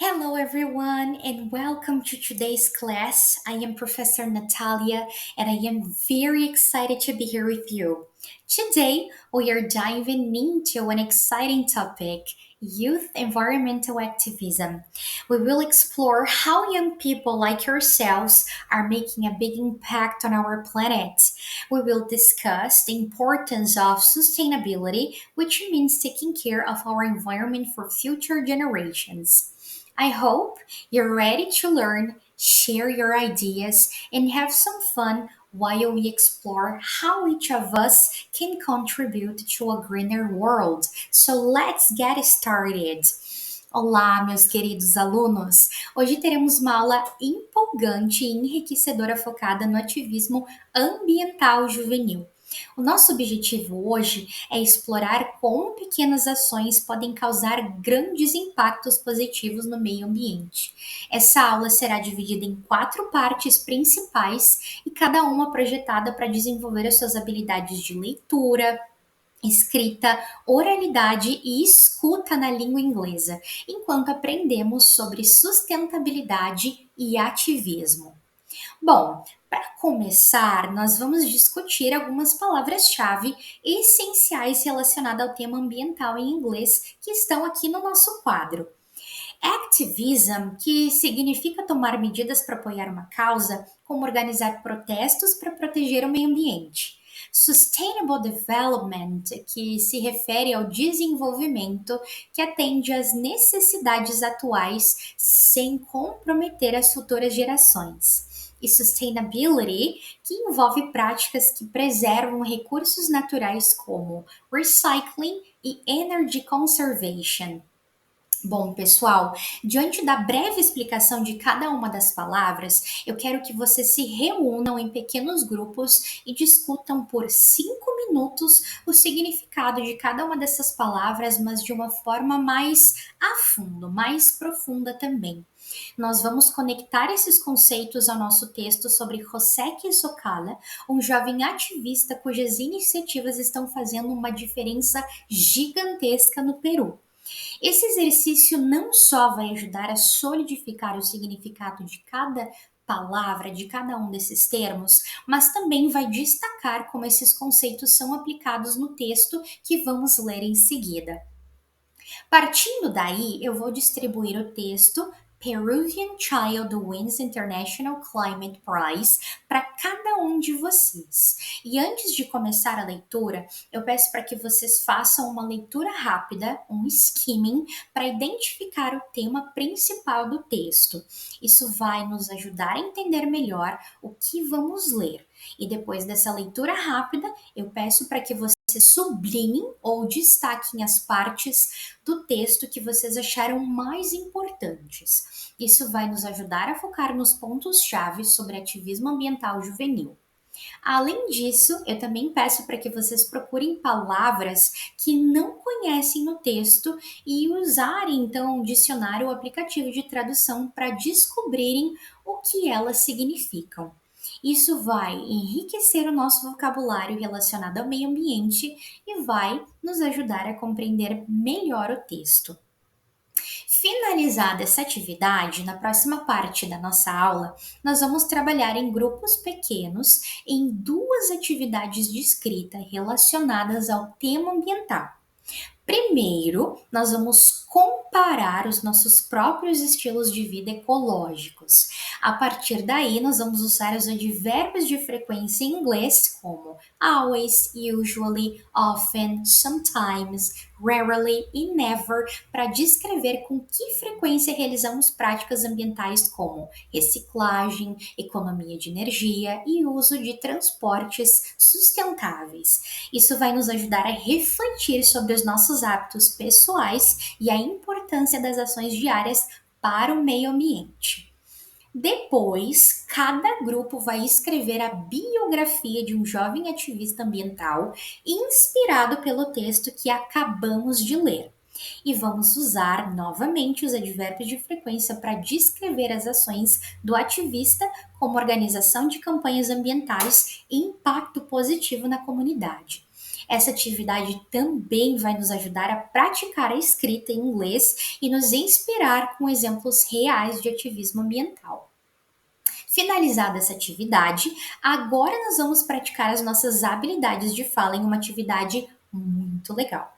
Hello, everyone, and welcome to today's class. I am Professor Natalia, and I am very excited to be here with you. Today, we are diving into an exciting topic youth environmental activism. We will explore how young people like yourselves are making a big impact on our planet. We will discuss the importance of sustainability, which means taking care of our environment for future generations. I hope you're ready to learn, share your ideas, and have some fun while we explore how each of us can contribute to a greener world. So let's get started. Olá, meus queridos alunos! Hoje teremos uma aula empolgante e enriquecedora focada no ativismo ambiental juvenil. O nosso objetivo hoje é explorar como pequenas ações podem causar grandes impactos positivos no meio ambiente. Essa aula será dividida em quatro partes principais e cada uma projetada para desenvolver as suas habilidades de leitura, escrita, oralidade e escuta na língua inglesa, enquanto aprendemos sobre sustentabilidade e ativismo. Bom, para começar, nós vamos discutir algumas palavras-chave essenciais relacionadas ao tema ambiental em inglês que estão aqui no nosso quadro. Activism, que significa tomar medidas para apoiar uma causa, como organizar protestos para proteger o meio ambiente. Sustainable Development, que se refere ao desenvolvimento que atende às necessidades atuais sem comprometer as futuras gerações. E Sustainability, que envolve práticas que preservam recursos naturais como recycling e energy conservation. Bom, pessoal, diante da breve explicação de cada uma das palavras, eu quero que vocês se reúnam em pequenos grupos e discutam por 5 minutos o significado de cada uma dessas palavras, mas de uma forma mais a fundo, mais profunda também. Nós vamos conectar esses conceitos ao nosso texto sobre José Socala, um jovem ativista cujas iniciativas estão fazendo uma diferença gigantesca no Peru. Esse exercício não só vai ajudar a solidificar o significado de cada palavra, de cada um desses termos, mas também vai destacar como esses conceitos são aplicados no texto que vamos ler em seguida. Partindo daí, eu vou distribuir o texto Peruvian Child Wins International Climate Prize para cada um de vocês. E antes de começar a leitura, eu peço para que vocês façam uma leitura rápida, um skimming, para identificar o tema principal do texto. Isso vai nos ajudar a entender melhor o que vamos ler. E depois dessa leitura rápida, eu peço para que vocês sublinhem ou destaquem as partes do texto que vocês acharam mais importantes. Isso vai nos ajudar a focar nos pontos-chave sobre ativismo ambiental juvenil. Além disso, eu também peço para que vocês procurem palavras que não conhecem no texto e usarem então um dicionário ou aplicativo de tradução para descobrirem o que elas significam. Isso vai enriquecer o nosso vocabulário relacionado ao meio ambiente e vai nos ajudar a compreender melhor o texto. Finalizada essa atividade, na próxima parte da nossa aula, nós vamos trabalhar em grupos pequenos em duas atividades de escrita relacionadas ao tema ambiental. Primeiro, nós vamos comparar os nossos próprios estilos de vida ecológicos. A partir daí, nós vamos usar os advérbios de frequência em inglês, como always, usually, often, sometimes, rarely e never, para descrever com que frequência realizamos práticas ambientais como reciclagem, economia de energia e uso de transportes sustentáveis. Isso vai nos ajudar a refletir sobre os nossos hábitos pessoais e a importância das ações diárias para o meio ambiente. Depois, cada grupo vai escrever a biografia de um jovem ativista ambiental inspirado pelo texto que acabamos de ler. E vamos usar novamente os advérbios de frequência para descrever as ações do ativista como organização de campanhas ambientais e impacto positivo na comunidade. Essa atividade também vai nos ajudar a praticar a escrita em inglês e nos inspirar com exemplos reais de ativismo ambiental. Finalizada essa atividade, agora nós vamos praticar as nossas habilidades de fala em uma atividade muito legal.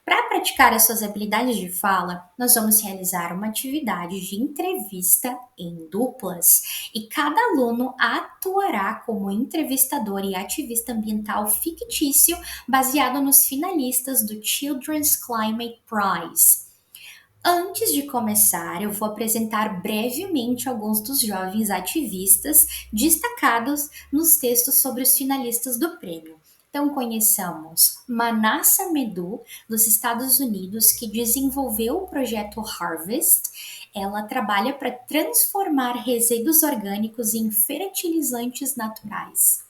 Para praticar as suas habilidades de fala, nós vamos realizar uma atividade de entrevista em duplas e cada aluno atuará como entrevistador e ativista ambiental fictício baseado nos finalistas do Children's Climate Prize. Antes de começar, eu vou apresentar brevemente alguns dos jovens ativistas destacados nos textos sobre os finalistas do prêmio. Então, conheçamos Manassa Medu, dos Estados Unidos, que desenvolveu o projeto Harvest. Ela trabalha para transformar resíduos orgânicos em fertilizantes naturais.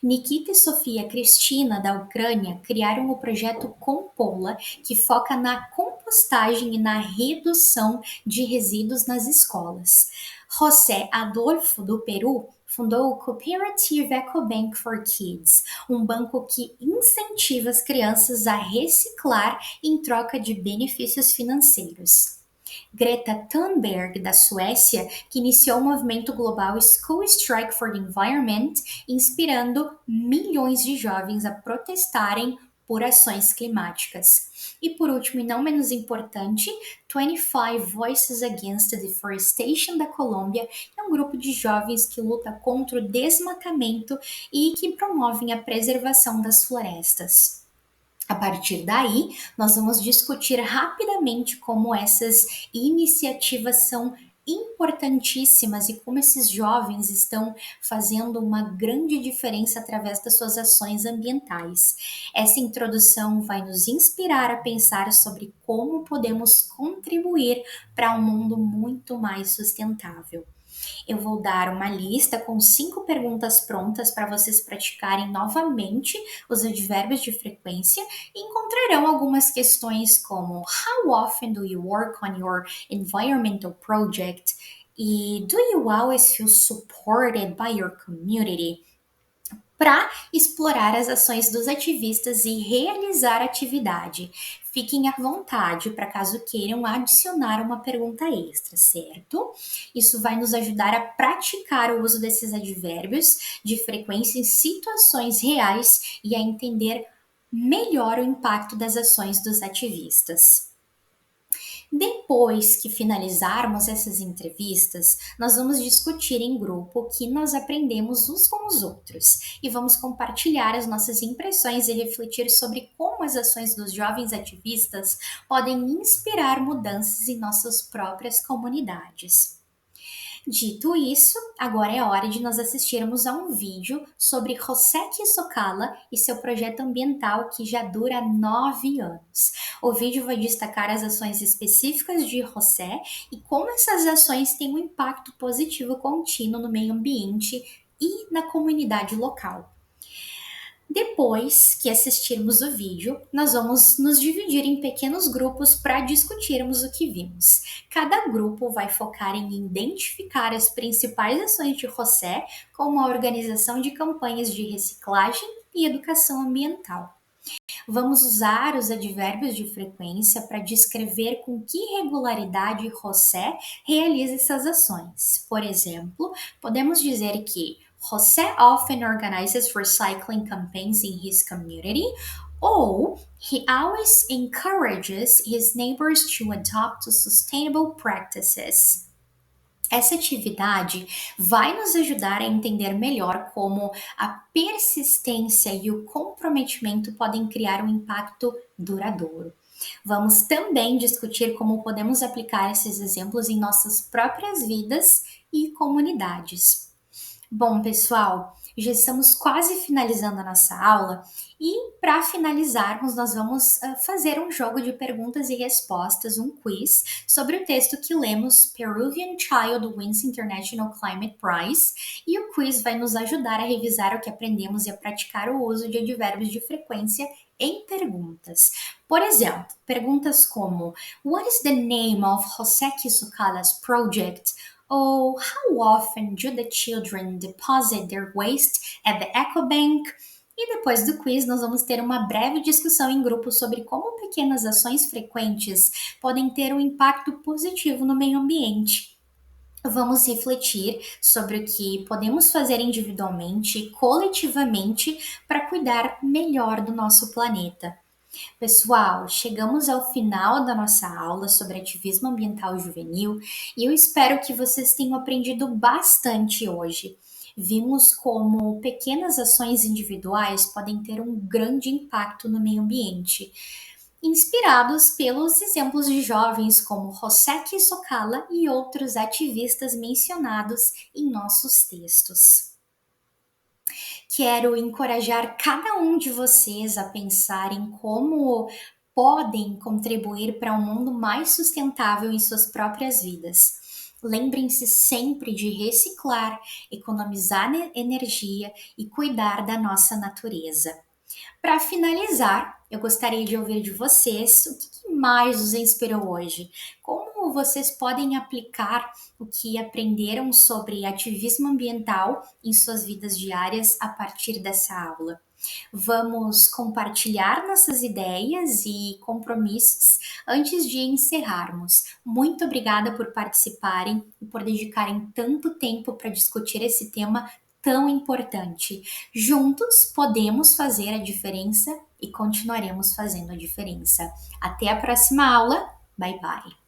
Nikita e Sofia Cristina, da Ucrânia, criaram o projeto Compola, que foca na compostagem e na redução de resíduos nas escolas. José Adolfo, do Peru, fundou o Cooperative EcoBank for Kids, um banco que incentiva as crianças a reciclar em troca de benefícios financeiros. Greta Thunberg, da Suécia, que iniciou o movimento global School Strike for the Environment, inspirando milhões de jovens a protestarem por ações climáticas. E por último, e não menos importante, 25 Voices Against the Deforestation da Colômbia é um grupo de jovens que luta contra o desmatamento e que promovem a preservação das florestas. A partir daí, nós vamos discutir rapidamente como essas iniciativas são importantíssimas e como esses jovens estão fazendo uma grande diferença através das suas ações ambientais. Essa introdução vai nos inspirar a pensar sobre como podemos contribuir para um mundo muito mais sustentável. Eu vou dar uma lista com 5 perguntas prontas para vocês praticarem novamente os advérbios de frequência e encontrarão algumas questões como How often do you work on your environmental project? E Do you always feel supported by your community? Para explorar as ações dos ativistas e realizar a atividade. Fiquem à vontade para caso queiram adicionar uma pergunta extra, certo? Isso vai nos ajudar a praticar o uso desses advérbios de frequência em situações reais e a entender melhor o impacto das ações dos ativistas. Depois que finalizarmos essas entrevistas, nós vamos discutir em grupo o que nós aprendemos uns com os outros e vamos compartilhar as nossas impressões e refletir sobre como as ações dos jovens ativistas podem inspirar mudanças em nossas próprias comunidades. Dito isso, agora é hora de nós assistirmos a um vídeo sobre Joseki Sokala e seu projeto ambiental que já dura 9 anos. O vídeo vai destacar as ações específicas de José e como essas ações têm um impacto positivo contínuo no meio ambiente e na comunidade local. Depois que assistirmos o vídeo, nós vamos nos dividir em pequenos grupos para discutirmos o que vimos. Cada grupo vai focar em identificar as principais ações de José, como a organização de campanhas de reciclagem e educação ambiental. Vamos usar os advérbios de frequência para descrever com que regularidade José realiza essas ações. Por exemplo, podemos dizer que José often organizes recycling campaigns in his community, ou he always encourages his neighbors to adopt sustainable practices. Essa atividade vai nos ajudar a entender melhor como a persistência e o comprometimento podem criar um impacto duradouro. Vamos também discutir como podemos aplicar esses exemplos em nossas próprias vidas e comunidades. Bom, pessoal, já estamos quase finalizando a nossa aula e para finalizarmos, nós vamos fazer um jogo de perguntas e respostas, um quiz, sobre o texto que lemos, Peruvian Child Wins International Climate Prize, e o quiz vai nos ajudar a revisar o que aprendemos e a praticar o uso de advérbios de frequência em perguntas. Por exemplo, perguntas como What is the name of Joseki Sukala's project? Ou how often do the children deposit their waste at the EcoBank? E depois do quiz, nós vamos ter uma breve discussão em grupo sobre como pequenas ações frequentes podem ter um impacto positivo no meio ambiente. Vamos refletir sobre o que podemos fazer individualmente e coletivamente para cuidar melhor do nosso planeta. Pessoal, chegamos ao final da nossa aula sobre ativismo ambiental juvenil e eu espero que vocês tenham aprendido bastante hoje. Vimos como pequenas ações individuais podem ter um grande impacto no meio ambiente, inspirados pelos exemplos de jovens como Hoseki Sokala e outros ativistas mencionados em nossos textos. Quero encorajar cada um de vocês a pensar em como podem contribuir para um mundo mais sustentável em suas próprias vidas. Lembrem-se sempre de reciclar, economizar energia e cuidar da nossa natureza. Para finalizar, eu gostaria de ouvir de vocês o que mais os inspirou hoje. Como vocês podem aplicar o que aprenderam sobre ativismo ambiental em suas vidas diárias a partir dessa aula? Vamos compartilhar nossas ideias e compromissos antes de encerrarmos. Muito obrigada por participarem e por dedicarem tanto tempo para discutir esse tema tão importante. Juntos podemos fazer a diferença e continuaremos fazendo a diferença. Até a próxima aula. Bye bye.